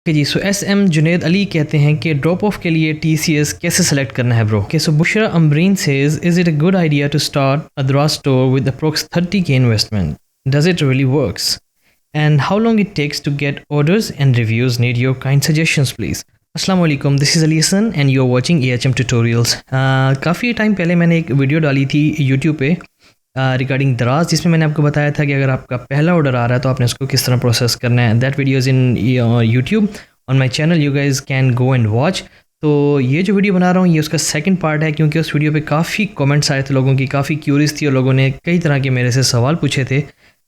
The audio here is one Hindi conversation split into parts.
ओके जी, so S M Junaid Ali कहते हैं कि ड्रॉप ऑफ के लिए TCS कैसे सेलेक्ट करना है bro. Okay, so Bushra Amreen says, is it a good idea to start a Daraz store with approx 30K investment? Does it really works? And how long it takes to get orders and reviews? Need your kind suggestions please. अस्सलाम वालेकुम, this is Ali Hassan and you are watching AHM tutorials. काफ़ी टाइम पहले मैंने एक वीडियो डाली थी यूट्यूब पे रिगार्डिंग दराज, जिसमें मैंने आपको बताया था कि अगर आपका पहला ऑर्डर आ रहा है तो आपने उसको किस तरह प्रोसेस करना है। That video is in YouTube on my channel, you guys can go and watch. तो ये जो वीडियो बना रहा हूँ ये उसका सेकंड पार्ट है, क्योंकि उस वीडियो पे काफ़ी कमेंट्स आए थे लोगों की, काफ़ी क्यूरियस थी और लोगों ने कई तरह के मेरे से सवाल पूछे थे।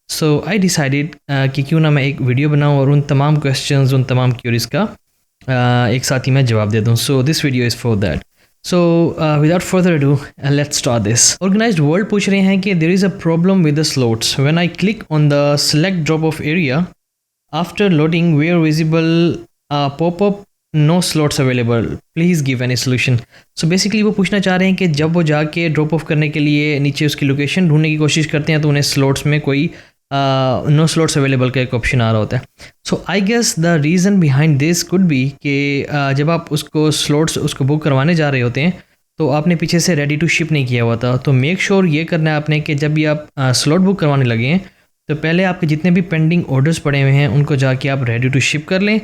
सो आई डिसाइडेड कि क्यों ना मैं एक वीडियो बनाऊँ और उन तमाम क्वेश्चंस, उन तमाम क्यूरीज का एक साथ ही मैं जवाब दे दूँ। So this video is for that. So without further ado, let's start this. Organized World पूछ रहे हैं कि there is a problem with the slots. When I click on the select drop off area, after loading where visible pop-up no slots available. Please give any solution. So basically वो पूछना चाह रहे हैं कि जब वो जाके ड्रॉप ऑफ करने के लिए नीचे उसकी लोकेशन ढूंढने की कोशिश करते हैं तो उन्हें स्लॉट्स में कोई नो स्लॉट्स अवेलेबल का एक ऑप्शन आ रहा होता है। So I guess the reason behind this could be कि जब आप उसको स्लॉट्स उसको बुक करवाने जा रहे होते हैं तो आपने पीछे से रेडी टू शिप नहीं किया हुआ था। तो मेक श्योर ये करना है आपने कि जब भी आप स्लॉट बुक करवाने लगे हैं तो पहले आपके जितने भी पेंडिंग ऑर्डर्स पड़े हुए हैं उनको जाके आप रेडी टू शिप कर लें।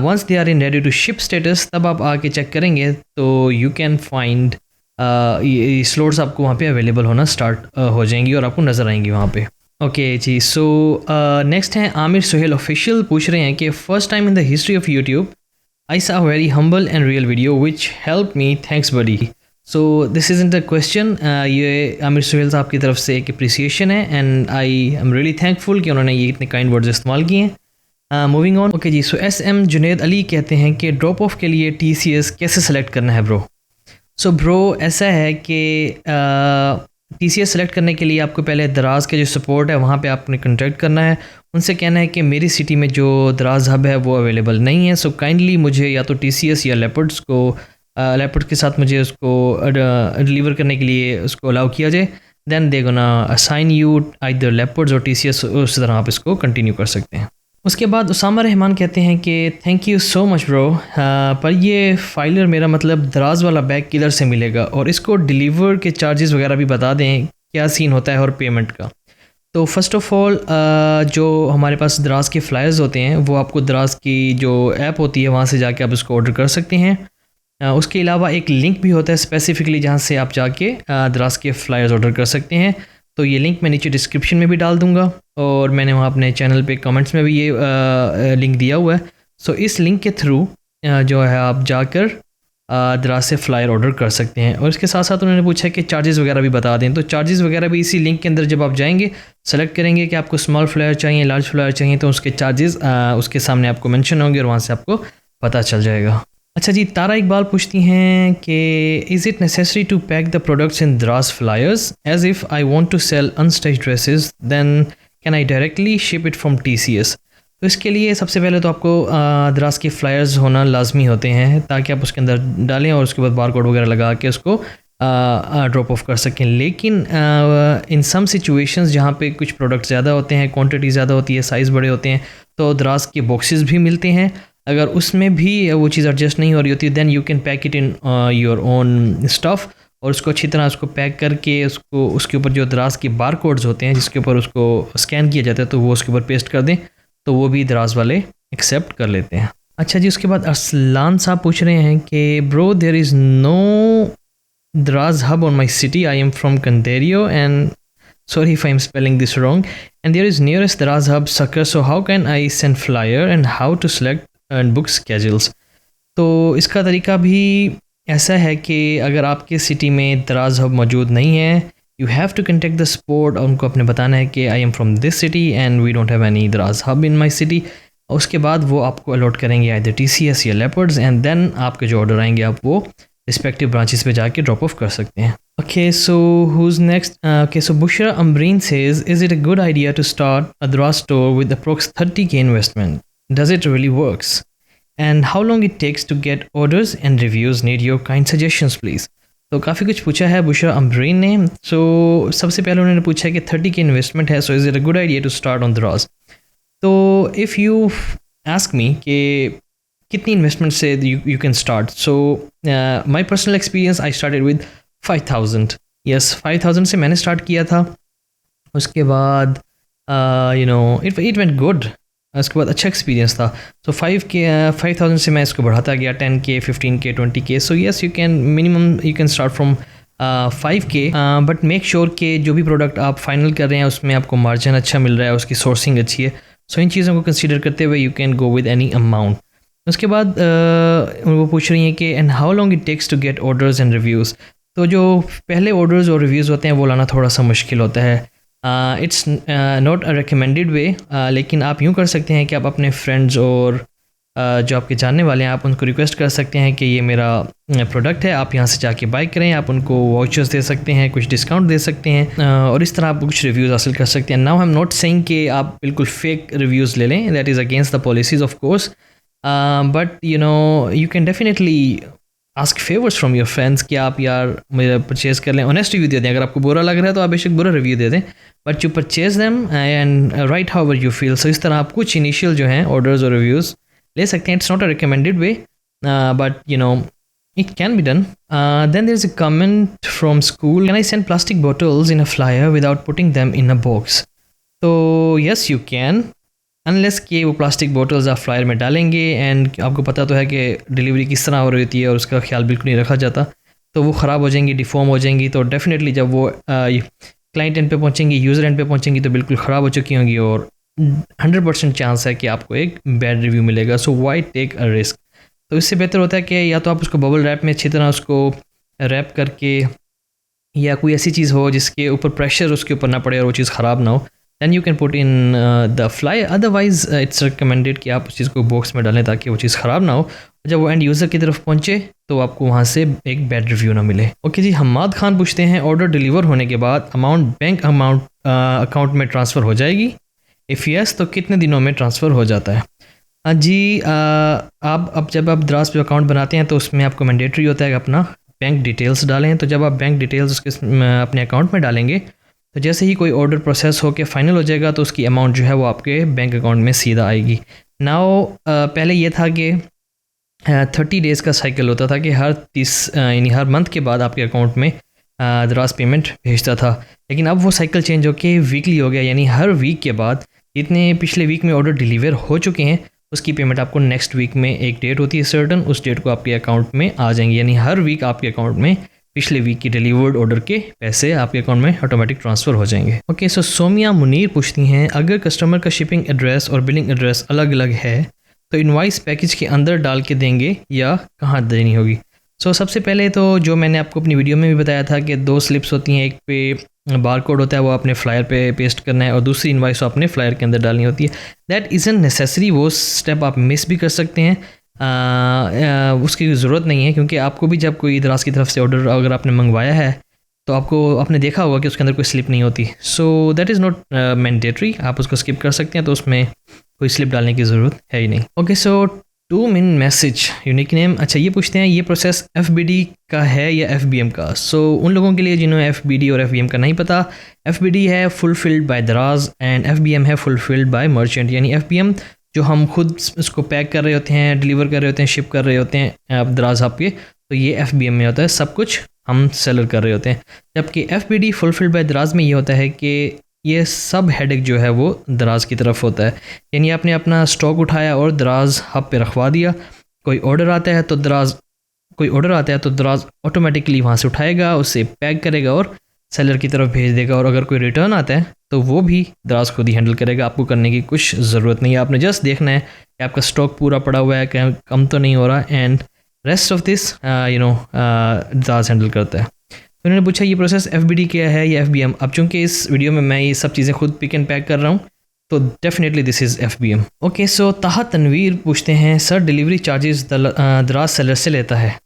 Once they are in ready to ship status तब आप आके चेक करेंगे तो यू कैन फाइंड स्लॉट्स आपको वहाँ पे अवेलेबल होना स्टार्ट हो जाएंगी और आपको नज़र आएंगी वहाँ पे। ओके जी, सो नेक्स्ट हैं आमिर सुहेल ऑफिशियल, पूछ रहे हैं कि first time in the history of YouTube I saw very humble and real video which help me, thanks buddy. So this is in the question, ये आमिर सुहेल साहब की तरफ से एक अप्रिसिएशन है and I am really thankful कि उन्होंने ये इतने काइंड वर्ड्स इस्तेमाल किए हैं। Moving on. ओके जी, so S M Junaid Ali कहते हैं कि ड्रॉप ऑफ के लिए TCS कैसे सेलेक्ट करना है ब्रो। सो ब्रो ऐसा है कि TCS सेलेक्ट करने के लिए आपको पहले दराज के जो सपोर्ट है वहाँ पे आपने कॉन्टैक्ट करना है, उनसे कहना है कि मेरी सिटी में जो दराज हब है वो अवेलेबल नहीं है। सो काइंडली मुझे या तो TCS या लेपर्ड्स के साथ मुझे उसको डिलीवर करने के लिए उसको अलाउ किया जाए। Then they gonna assign you either Leopards और TCS, उस तरह आप इसको कंटिन्यू कर सकते हैं। उसके बाद उसामा रहमान कहते हैं कि thank you so much bro, पर ये फाइलर मेरा मतलब दराज वाला बैग किधर से मिलेगा और इसको डिलीवर के चार्जेस वगैरह भी बता दें, क्या सीन होता है और पेमेंट का। तो फर्स्ट ऑफ़ ऑल जो हमारे पास दराज के फ्लायर्स होते हैं वो आपको दराज की जो ऐप होती है वहाँ से जाके आप उसको ऑर्डर कर सकते हैं। उसके अलावा एक लिंक भी होता है स्पेसिफिकली जहाँ से आप जाके दराज के फ्लायर्स ऑर्डर कर सकते हैं। तो ये लिंक मैं नीचे डिस्क्रिप्शन में भी डाल दूंगा और मैंने वहाँ अपने चैनल पे कमेंट्स में भी ये लिंक दिया हुआ है। सो इस लिंक के थ्रू जो है आप जाकर दराज से फ्लायर ऑर्डर कर सकते हैं। और इसके साथ साथ उन्होंने पूछा कि चार्जेस वगैरह भी बता दें, तो चार्जेस वगैरह भी इसी लिंक के अंदर जब आप जाएंगे सेलेक्ट करेंगे कि आपको स्मॉल फ्लायर चाहिए, लार्ज फ्लायर चाहिए, तो उसके चार्जेस उसके सामने आपको मेंशन होंगे और वहाँ से आपको पता चल जाएगा। अच्छा जी, तारा इकबाल पूछती हैं कि is it necessary to pack the products in Daraz flyers as if I want to sell unstitched dresses then can I directly ship it from TCS? तो इसके लिए सबसे पहले तो आपको दराज के फ्लायर्स होना लाजमी होते हैं ताकि आप उसके अंदर डालें और उसके बाद बारकोड वगैरह लगा के उसको ड्रॉप ऑफ कर सकें। लेकिन इन सम सिचुएशंस जहाँ पे कुछ प्रोडक्ट ज़्यादा होते हैं, क्वांटिटी ज़्यादा होती है, साइज़ बड़े होते हैं, तो दराज के बॉक्सेस भी मिलते हैं। अगर उसमें भी वो चीज़ एडजस्ट नहीं हो रही होती then you can pack it in your own stuff और उसको अच्छी तरह उसको पैक करके उसको उसके ऊपर जो दराज के बार कोड्स होते हैं जिसके ऊपर उसको स्कैन किया जाता है तो वो उसके ऊपर पेस्ट कर दें तो वो भी दराज वाले एक्सेप्ट कर लेते हैं। अच्छा जी, उसके बाद अरसलान साहब पूछ रहे हैं कि bro there is no Daraz hub on my city, I am from कंटेरियो and sorry if I'm spelling this wrong, and there is nearest Daraz hub Sucker, so how can I send flyer and how to select and book schedules? तो इसका तरीका भी ऐसा है कि अगर आपके सिटी में दराज हब मौजूद नहीं है you have to contact the support और उनको अपने बताना है कि I am from this city and we don't have any Daraz hub in my city. उसके बाद वो आपको अलॉट करेंगे आइदर TCS या लेपर्ड्स एंड देन आपके जो ऑर्डर आएंगे आप वो रिस्पेक्टिव ब्रांचेस पे जाके ड्रॉप ऑफ कर सकते हैं। Okay, so who's next? Okay, so Bushra Ambreen says, is it a good idea to start a Daraz store with approx 30K investment? Does it really works? And how long it takes to get orders and reviews? Need your kind suggestions, please. तो काफ़ी कुछ पूछा है बुशरा अम्ब्रीन ने। सो सबसे पहले उन्होंने पूछा है कि 30K इन्वेस्टमेंट है, so is it a good idea to start on Daraz. तो इफ़ यू आस्क मी कि कितनी इन्वेस्टमेंट से you can start. So my personal experience, I started with 5,000. Yes, 5,000 से मैंने स्टार्ट किया था. उसके बाद इट वेंट गुड. उसके बाद अच्छा एक्सपीरियंस था. सो 5,000 से मैं इसको बढ़ाता गया 10K, 15K, 20K. So yes, you can minimum you can start from 5K. But make sure कि जो भी प्रोडक्ट आप फाइनल कर रहे हैं उसमें आपको मार्जिन अच्छा मिल रहा है, उसकी सोर्सिंग अच्छी है. सो इन चीज़ों को कंसीडर करते हुए you can go with any amount. उसके बाद वो पूछ रही हैं कि and how long it takes to get orders and reviews. तो जो पहले ऑर्डर्स और रिव्यूज़ होते हैं वो लाना थोड़ा सा मुश्किल होता है. इट्स नॉट अ रिकमेंडेड वे, लेकिन आप यूँ कर सकते हैं कि आप अपने फ्रेंड्स और जो आपके जानने वाले हैं आप उनको रिक्वेस्ट कर सकते हैं कि ये मेरा प्रोडक्ट है, आप यहाँ से जाके बाय करें. आप उनको वाउचर्स दे सकते हैं, कुछ डिस्काउंट दे सकते हैं, और इस तरह आप कुछ रिव्यूज़ हासिल कर सकते हैं. Now I am not saying कि आप बिल्कुल फेक रिव्यूज़ ले लें, that is against the policies of course. But you can definitely ask favours from your friends कि आप यार मेरा परचेज़ कर लें. ऑनेस्ट रिव्यू दे दें. अगर आपको बुरा लग रहा है तो आप बेशक बुरा रिव्यू दे दें, but you purchase them and write however you feel. So इस तरह आप कुछ इनिशियल जो हैं ऑर्डर्स और रिव्यूज़ ले सकते हैं. It's not a recommended way, but it can be done. Then there's a comment from school. Can I send plastic bottles in a flyer without putting them in a box? तो yes you can, unless कि वो प्लास्टिक बोटल्स आप फ्लायर में डालेंगे एंड आपको पता तो है कि डिलीवरी किस तरह हो रही होती है और उसका ख्याल बिल्कुल नहीं रखा जाता, तो वो ख़राब हो जाएंगी, डिफॉर्म हो जाएंगी. तो डेफिनेटली जब वो क्लाइंट एंड पे पहुँचेंगी, यूज़र एंड पे पहुँचेंगी तो बिल्कुल ख़राब हो चुकी होंगी और 100% चांस है कि आपको एक बैड रिव्यू मिलेगा. सो वाई टेक अ रिस्क. तो इससे बेहतर होता है कि या तो आप उसको बबल रैप में अच्छी तरह उसको रैप करके, या कोई ऐसी चीज़ हो जिसके ऊपर प्रेशर उसके ऊपर ना पड़े और वो चीज़ ख़राब ना हो, then you can put in the fly. Otherwise it's recommended कि आप उस चीज़ को बॉक्स में डालें ताकि वो चीज़ ख़राब ना हो. जब वो एंड यूज़र की तरफ पहुँचे तो आपको वहाँ से एक बैड रिव्यू ना मिले. ओके जी, हम्माद खान पूछते हैं ऑर्डर डिलीवर होने के बाद बैंक अकाउंट में ट्रांसफ़र हो जाएगी? इफ़ यस तो कितने दिनों में ट्रांसफ़र हो जाता है? जी, आप अब जब आप दराज पे अकाउंट बनाते हैं तो उसमें आपको मैंडेटरी होता है कि अपना बैंक डिटेल्स डालें. तो जब आप बैंक डिटेल्स उसके अपने अकाउंट में डालेंगे तो जैसे ही कोई ऑर्डर प्रोसेस होकर फाइनल हो जाएगा तो उसकी अमाउंट जो है वो आपके बैंक अकाउंट में सीधा आएगी. नाउ पहले ये था कि 30 डेज़ का साइकिल होता था कि हर 30 यानी हर मंथ के बाद आपके अकाउंट में दराज पेमेंट भेजता था. लेकिन अब वो साइकिल चेंज होकर वीकली हो गया, यानी हर वीक के बाद जितने पिछले वीक में ऑर्डर डिलीवर हो चुके हैं उसकी पेमेंट आपको नेक्स्ट वीक में, एक डेट होती है सर्टन, उस डेट को आपके अकाउंट में आ जाएंगी. यानी हर वीक आपके अकाउंट में पिछले वीक की डिलीवर्ड ऑर्डर के पैसे आपके अकाउंट में ऑटोमेटिक ट्रांसफ़र हो जाएंगे. ओके, सो सोमिया मुनीर पूछती हैं अगर कस्टमर का शिपिंग एड्रेस और बिलिंग एड्रेस अलग अलग है तो इनवाइस पैकेज के अंदर डाल के देंगे या कहाँ देनी होगी? सो सबसे पहले तो जो मैंने आपको अपनी वीडियो में भी बताया था कि 2 स्लिप्स होती हैं, एक पे बार कोड होता है वो अपने फ्लायर पे पेस्ट करना है और दूसरी इनवाइस अपने फ्लायर के अंदर डालनी होती है. दैट इज़न नेसेसरी, वो स्टेप आप मिस भी कर सकते हैं, उसकी ज़रूरत नहीं है, क्योंकि आपको भी जब कोई दराज की तरफ से ऑर्डर अगर आपने मंगवाया है तो आपने देखा होगा कि उसके अंदर कोई स्लिप नहीं होती. So that is not mandatory, आप उसको स्किप कर सकते हैं, तो उसमें कोई स्लिप डालने की ज़रूरत है ही नहीं. ओके, सो 2 मिन मैसेज यूनिक नेम. अच्छा, ये पूछते हैं ये प्रोसेस FBD का है या FBM का? सो उन लोगों के लिए जिन्होंने FBD और FBM का नहीं पता, FBD है फुलफिल्ड बाय दराज एंड FBM है फुलफिल्ड बाय मर्चेंट. यानी FBM जो हम खुद उसको पैक कर रहे होते हैं, डिलीवर कर रहे होते हैं, शिप कर रहे होते हैं दराज आपके, तो ये FBM में होता है, सब कुछ हम सेलर कर रहे होते हैं. जबकि FBD फुलफिल्ड बाय दराज में ये होता है कि ये सब हेडेक जो है वो दराज की तरफ होता है. यानी आपने अपना स्टॉक उठाया और दराज हब पे रखवा दिया, कोई ऑर्डर आता है तो दराज ऑटोमेटिकली वहाँ से उठाएगा, उसे पैक करेगा और सेलर की तरफ भेज देगा. और अगर कोई रिटर्न आता है तो वो भी दराज खुद ही हैंडल करेगा, आपको करने की कुछ ज़रूरत नहीं है. आपने जस्ट देखना है कि आपका स्टॉक पूरा पड़ा हुआ है, कम तो नहीं हो रहा, एंड रेस्ट ऑफ दिस दराज हैंडल करता है. तो उन्होंने पूछा ये प्रोसेस FBD क्या है या FBM? अब चूँकि इस वीडियो में मैं ये सब चीज़ें खुद पिक एंड पैक कर रहा हूँ तो definitely this is FBM. Okay, so Taha Tanveer पूछते हैं sir delivery charges Daraz seller से लेता है?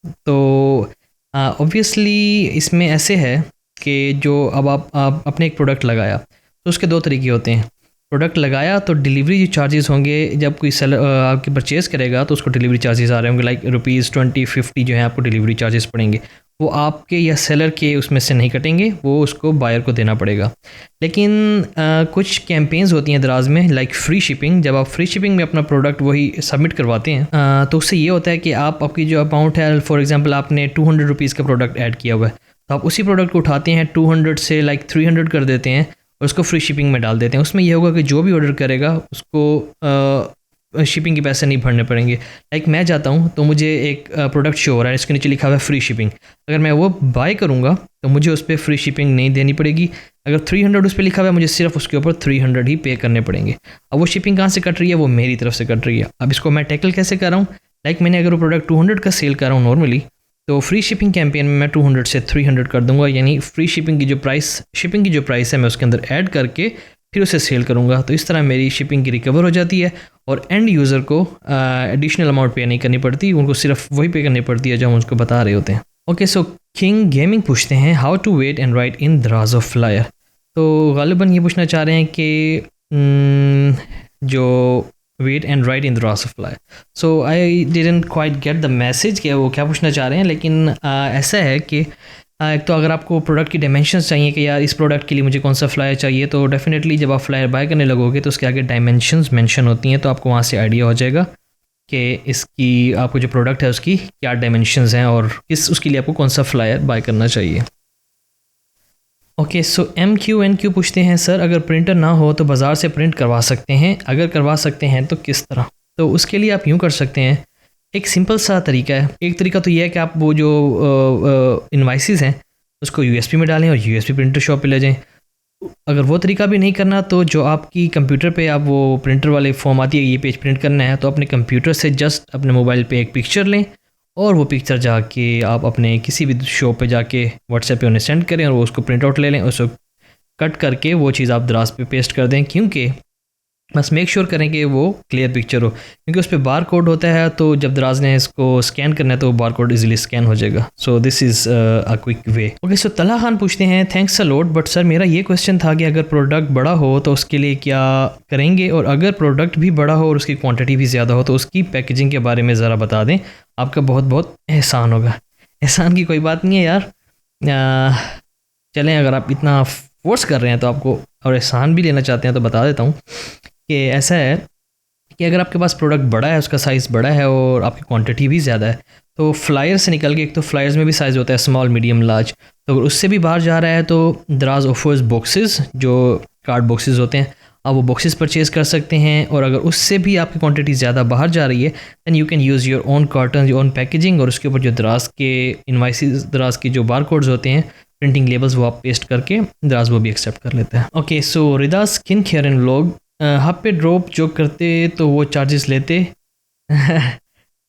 तो ऑब्वियसली इसमें ऐसे है कि जो अब आप अपने एक प्रोडक्ट लगाया तो उसके 2 तरीके होते हैं. प्रोडक्ट लगाया तो डिलीवरी जो चार्जेस होंगे, जब कोई सेलर आपकी परचेज़ करेगा तो उसको डिलीवरी चार्जेस आ रहे होंगे, लाइक ₹20, ₹50 जो है आपको डिलीवरी चार्जेस पड़ेंगे. वो आपके या सेलर के उसमें से नहीं कटेंगे, वो उसको बायर को देना पड़ेगा। लेकिन कुछ कैंपेन्स होती हैं दराज में, लाइक फ्री शिपिंग। जब आप फ्री शिपिंग में अपना प्रोडक्ट वही सबमिट करवाते हैं तो उससे ये होता है कि आप आपकी जो अमाउंट है, फॉर एग्जांपल आपने 200 रुपीज़ का प्रोडक्ट ऐड किया हुआ है, तो आप उसी प्रोडक्ट को उठाते हैं 200 से लाइक 300 कर देते हैं और उसको फ्री शिपिंग में डाल देते हैं। उसमें यह होगा कि जो भी ऑर्डर करेगा उसको शिपिंग के पैसे नहीं भरने पड़ेंगे। लाइक मैं जाता हूँ तो मुझे एक प्रोडक्ट शो हो रहा है, इसके नीचे लिखा हुआ है फ्री शिपिंग। अगर मैं वो बाय करूँगा तो मुझे उस पर फ्री शिपिंग नहीं देनी पड़ेगी। अगर 300 उस पर लिखा हुआ है, मुझे सिर्फ उसके ऊपर 300 ही पे करने पड़ेंगे। अब वो शिपिंग कहाँ से कट रही है? वो मेरी तरफ से कट रही है। अब इसको मैं टैकल कैसे कर रहा हूँ? लाइक मैंने अगर वो प्रोडक्ट 200 का सेल कर रहा हूँ नॉर्मली, तो फ्री शिपिंग कैंपेन में मैं 200 से 300 कर दूंगा, यानी फ्री शिपिंग की जो प्राइस, शिपिंग की जो प्राइस है मैं उसके अंदर ऐड करके फिर उसे सेल करूंगा। तो इस तरह मेरी शिपिंग की रिकवर हो जाती है और एंड यूज़र को एडिशनल अमाउंट पे नहीं करनी पड़ती, उनको सिर्फ वही पे करनी पड़ती है जो हम उसको बता रहे होते हैं। ओके, सो किंग गेमिंग पूछते हैं how to weight and write in Daraz of flyer. तो गालिबन ये पूछना चाह रहे हैं कि जो wait and write in Daraz of flyer. So I didn't quite get the message कि वो क्या पूछना चाह रहे हैं, लेकिन ऐसा है कि एक तो अगर आपको प्रोडक्ट की डायमेंशंस चाहिए कि यार इस प्रोडक्ट के लिए मुझे कौन सा फ्लायर चाहिए, तो डेफिनेटली जब आप फ्लायर बाय करने लगोगे तो उसके आगे डायमेंशंस मेंशन होती हैं, तो आपको वहाँ से आइडिया हो जाएगा कि इसकी आपको जो प्रोडक्ट है उसकी क्या डायमेंशंस हैं और किस उसके लिए आपको कौन सा फ्लायर बाय करना चाहिए। ओके, सो MQNQ पूछते हैं सर अगर प्रिंटर ना हो तो बाज़ार से प्रिंट करवा सकते हैं, अगर करवा सकते हैं तो किस तरह? तो उसके लिए आप यूँ कर सकते हैं, एक सिंपल सा तरीका है। एक तरीका तो ये है कि आप वो जो इनवाइसेस हैं उसको USB में डालें और USB प्रिंटर शॉप पे ले जाएं। अगर वो तरीका भी नहीं करना तो जो आपकी कंप्यूटर पे आप वो प्रिंटर वाले फॉर्म आती है, ये पेज प्रिंट करना है, तो अपने कंप्यूटर से जस्ट अपने मोबाइल पे एक पिक्चर लें और वो पिक्चर जाके आप अपने किसी भी शॉप पे जाके व्हाट्सएप पे उन्हें सेंड करें और वो उसको प्रिंट आउट ले लें, उसको कट करके वो चीज़ आप दराज पे पेस्ट कर दें। क्योंकि बस मेक श्योर करें कि वो क्लियर पिक्चर हो, क्योंकि उस पर बार कोड होता है, तो जब दराज ने इसको स्कैन करना है तो बार कोड ईजिली स्कैन हो जाएगा। So this is a quick way. Okay, so Talha Khan पूछते हैं thanks a lot, but sir मेरा ये क्वेश्चन था कि अगर प्रोडक्ट बड़ा हो तो उसके लिए क्या करेंगे, और अगर प्रोडक्ट भी बड़ा हो और उसकी क्वान्टिटी भी ज़्यादा हो तो उसकी पैकेजिंग के बारे में ज़रा बता दें, आपका बहुत बहुत एहसान होगा। एहसान की कोई बात नहीं है यार, चलें अगर आप इतना फोर्स कर रहे हैं तो आपको और एहसान भी लेना चाहते हैं तो बता देता हूँ कि ऐसा है कि अगर आपके पास प्रोडक्ट बड़ा है, उसका साइज़ बड़ा है और आपकी क्वांटिटी भी ज़्यादा है, तो फ्लायर से निकल के, एक तो फ्लायर्स में भी साइज़ होता है स्मॉल मीडियम लार्ज, तो अगर उससे भी बाहर जा रहा है तो दराज ऑफर्स बॉक्सेस, जो कार्ड बॉक्सेस होते हैं, आप वो बॉक्सेस परचेज़ कर सकते हैं। और अगर उससे भी आपकी क्वांटिटी ज़्यादा बाहर जा रही है then you can use your own carton, your own packaging, और उसके ऊपर जो दराज के इनवाइसेस, दराज के जो बार कोड्स होते हैं, प्रिंटिंग लेबल्स, वो आप पेस्ट करके दराज वो भी एक्सेप्ट कर लेता है। Okay, so Rida skin care and vlog, आप पे ड्रॉप जो करते तो वो चार्जेस लेते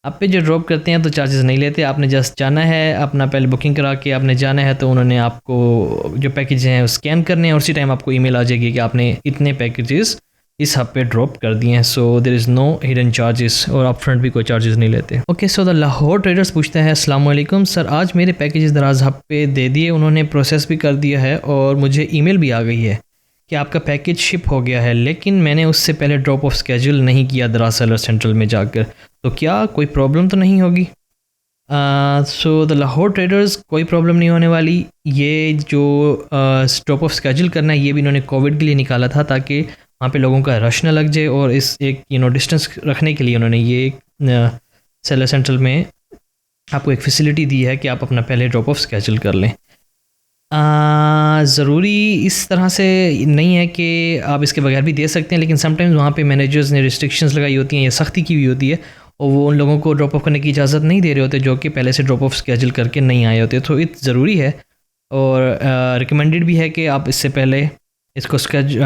आप पे जो ड्रॉप करते हैं तो चार्जेस नहीं लेते, आपने जस्ट जाना है अपना पहले बुकिंग करा के आपने जाना है, तो उन्होंने आपको जो पैकेज हैं स्कैन करने हैं और उसी टाइम आपको ईमेल आ जाएगी कि आपने इतने पैकेजेस इस हब पे ड्रॉप कर दिए हैं। So there is no hidden charges और अप फ्रंट भी कोई चार्जेस नहीं लेते। Okay, so the Lahore traders पूछते हैं अस्सलाम वालेकुम सर, आज मेरे पैकेजेस दराज हब पे दे दिए, उन्होंने प्रोसेस भी कर दिया है और मुझे ईमेल भी आ गई है कि आपका पैकेज शिप हो गया है, लेकिन मैंने उससे पहले ड्रॉप ऑफ स्केड्यूल नहीं किया दराज सेलर सेंट्रल में जाकर, तो क्या कोई प्रॉब्लम तो नहीं होगी? सो द लाहौर ट्रेडर्स, कोई प्रॉब्लम नहीं होने वाली। ये जो ड्रॉप ऑफ स्केड्यूल करना है ये भी इन्होंने कोविड के लिए निकाला था ताकि वहाँ पे लोगों का रश ना लग जाए, और इस एक डिस्टेंस रखने के लिए उन्होंने ये सेलर सेंट्रल में आपको एक फैसिलिटी दी है कि आप अपना पहले ड्रॉप ऑफ स्केड्यूल कर लें। ज़रूरी इस तरह से नहीं है कि आप इसके बगैर भी दे सकते हैं, लेकिन समटाइम्स वहाँ पे मैनेजर्स ने रिस्ट्रिक्शंस लगाई होती हैं या सख्ती की हुई होती है और वो उन लोगों को ड्रॉप ऑफ करने की इजाज़त नहीं दे रहे होते जो कि पहले से ड्रॉप ऑफ स्केड्यूल करके नहीं आए होते। तो ये ज़रूरी है और रिकमेंडेड भी है कि आप इससे पहले इसको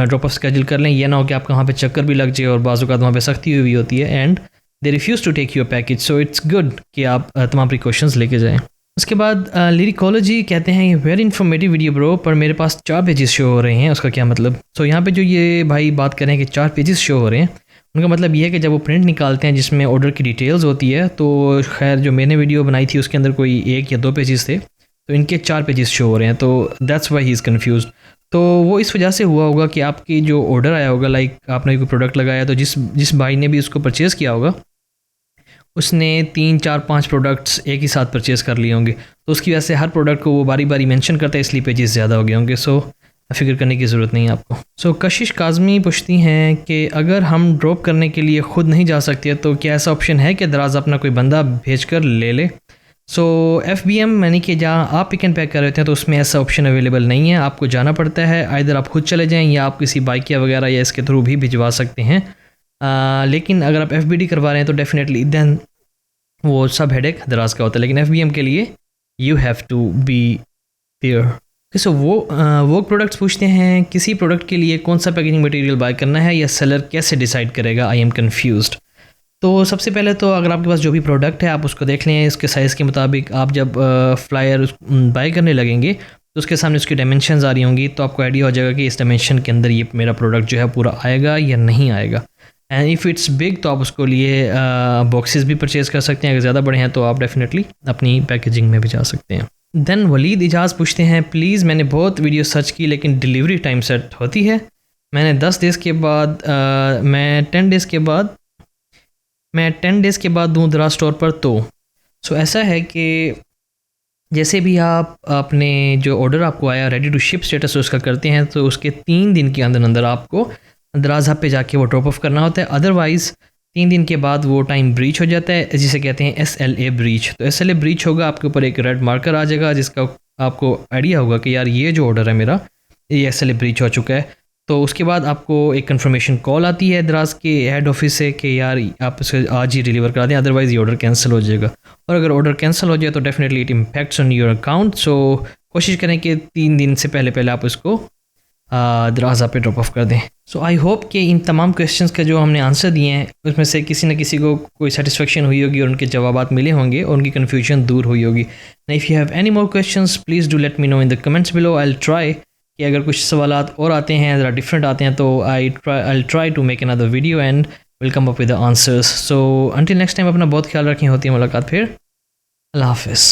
ड्रॉप ऑफ स्केड्यूल कर लें। यह ना हो कि आपका वहाँ पे चक्कर भी लग जाए और बाज़ औक़ात वहाँ पे सख्ती हुई होती है and they refuse to take your package. So it's good कि आप तमाम प्रिकॉशंस लेके जाएँ। उसके बाद लिरिकोलॉजी कहते हैं वेरी इन्फॉर्मेटिव वीडियो ब्रो, पर मेरे पास 4 पेजेस शो हो रहे हैं, उसका क्या मतलब? सो यहाँ पे जो ये भाई बात करें कि 4 पेजेस शो हो रहे हैं, उनका मतलब ये है कि जब वो प्रिंट निकालते हैं जिसमें ऑर्डर की डिटेल्स होती है, तो खैर जो मैंने वीडियो बनाई थी उसके अंदर कोई 1 या 2 पेजेस थे, तो इनके 4 पेजेस शो हो रहे हैं, तो that's why he is confuse. तो वो इस वजह से हुआ होगा कि आपकी जो ऑर्डर आया होगा, लाइक आपने कोई प्रोडक्ट लगाया तो जिस भाई ने भी उसको परचेज़ किया होगा उसने 3 4 5 प्रोडक्ट्स एक ही साथ परचेज़ कर लिए होंगे, तो उसकी वजह से हर प्रोडक्ट को वो बारी बारी मेंशन करता है, इसलिए पेजेस ज़्यादा हो गए होंगे। सो फ़िक्र करने की ज़रूरत नहीं है आपको। सो कशिश काज़मी पूछती हैं कि अगर हम ड्रॉप करने के लिए ख़ुद नहीं जा सकते तो क्या ऐसा ऑप्शन है कि दराज अपना कोई बंदा भेज कर ले ले? सो FBM यानी कि जहाँ आप पिक एंड पैक कर रहे होते हैं तो उसमें ऐसा ऑप्शन अवेलेबल नहीं है, आपको जाना पड़ता है। आइदर आप खुद चले जाएँ या आप किसी बाइकिया वगैरह या इसके थ्रू भी भिजवा सकते हैं। लेकिन अगर आप FBD करवा रहे हैं तो डेफिनेटली देन वो सब हेडेक दराज का होता है, लेकिन FBM के लिए you have to be there. So वो प्रोडक्ट्स पूछते हैं किसी प्रोडक्ट के लिए कौन सा पैकेजिंग मटेरियल बाय करना है या सेलर कैसे डिसाइड करेगा, आई एम कन्फ्यूज्ड। तो सबसे पहले तो अगर आपके पास जो भी प्रोडक्ट है आप उसको देख लें, इसके साइज़ के मुताबिक आप जब फ्लायर बाय करने लगेंगे तो उसके सामने उसकी डायमेंशंस आ रही होंगी, तो आपको आइडिया हो जाएगा कि इस डायमेंशन के अंदर ये मेरा प्रोडक्ट जो है पूरा आएगा या नहीं आएगा। एंड इफ़ इट्स बिग तो आप उसको लिए बॉक्सेस भी परचेज़ कर सकते हैं, अगर ज़्यादा बड़े हैं तो आप डेफिनेटली अपनी पैकेजिंग में भी जा सकते हैं। देन वलीद इजाज़ पूछते हैं प्लीज़ मैंने बहुत वीडियो सर्च की लेकिन डिलीवरी टाइम सेट होती है, मैंने 10 डेज़ के बाद मैं 10 डेज़ के बाद दूँ दराज स्टोर पर। तो ऐसा है कि जैसे भी आप अपने जो ऑर्डर आपको आया रेडी टू शिप स्टेटस उसका करते हैं तो उसके 3 दिन के अंदर अंदर आपको दराज हब पे जाके वो ड्रॉप ऑफ करना होता है। अदरवाइज़ 3 दिन के बाद वो टाइम ब्रीच हो जाता है, जिसे कहते हैं SLA ब्रीच। तो SLA ब्रीच होगा, आपके ऊपर एक रेड मार्कर आ जाएगा जिसका आपको आइडिया होगा कि यार ये जो ऑर्डर है मेरा ये SLA ब्रीच हो चुका है। तो उसके बाद आपको एक कंफर्मेशन कॉल आती है दराज के हेड ऑफिस से कि यार आप इसे आज ही डिलीवर करा दें, अदरवाइज़ ये ऑर्डर कैंसिल हो जाएगा। और अगर ऑर्डर कैंसिल हो जाए तो definitely it impacts on your account. So कोशिश करें कि 3 दिन से पहले आप उसको दराज पे ड्रॉप ऑफ कर दें। सो आई होप कि इन तमाम क्वेश्चंस का जो हमने आंसर दिए हैं उसमें से किसी न किसी को कोई सेटिस्फेक्शन हुई होगी और उनके जवाबात मिले होंगे और उनकी कन्फ्यूजन दूर हुई होगी। If you have any more questions please do let me know in the comments below. I will try कि अगर कुछ सवालात और आते हैं ज़रा डिफरेंट आते हैं तो I try to make another video and will come up with the answers. So until next time अपना बहुत ख्याल रखें, होती है मुलाकात फिर। अल्लाह हाफ़िज़।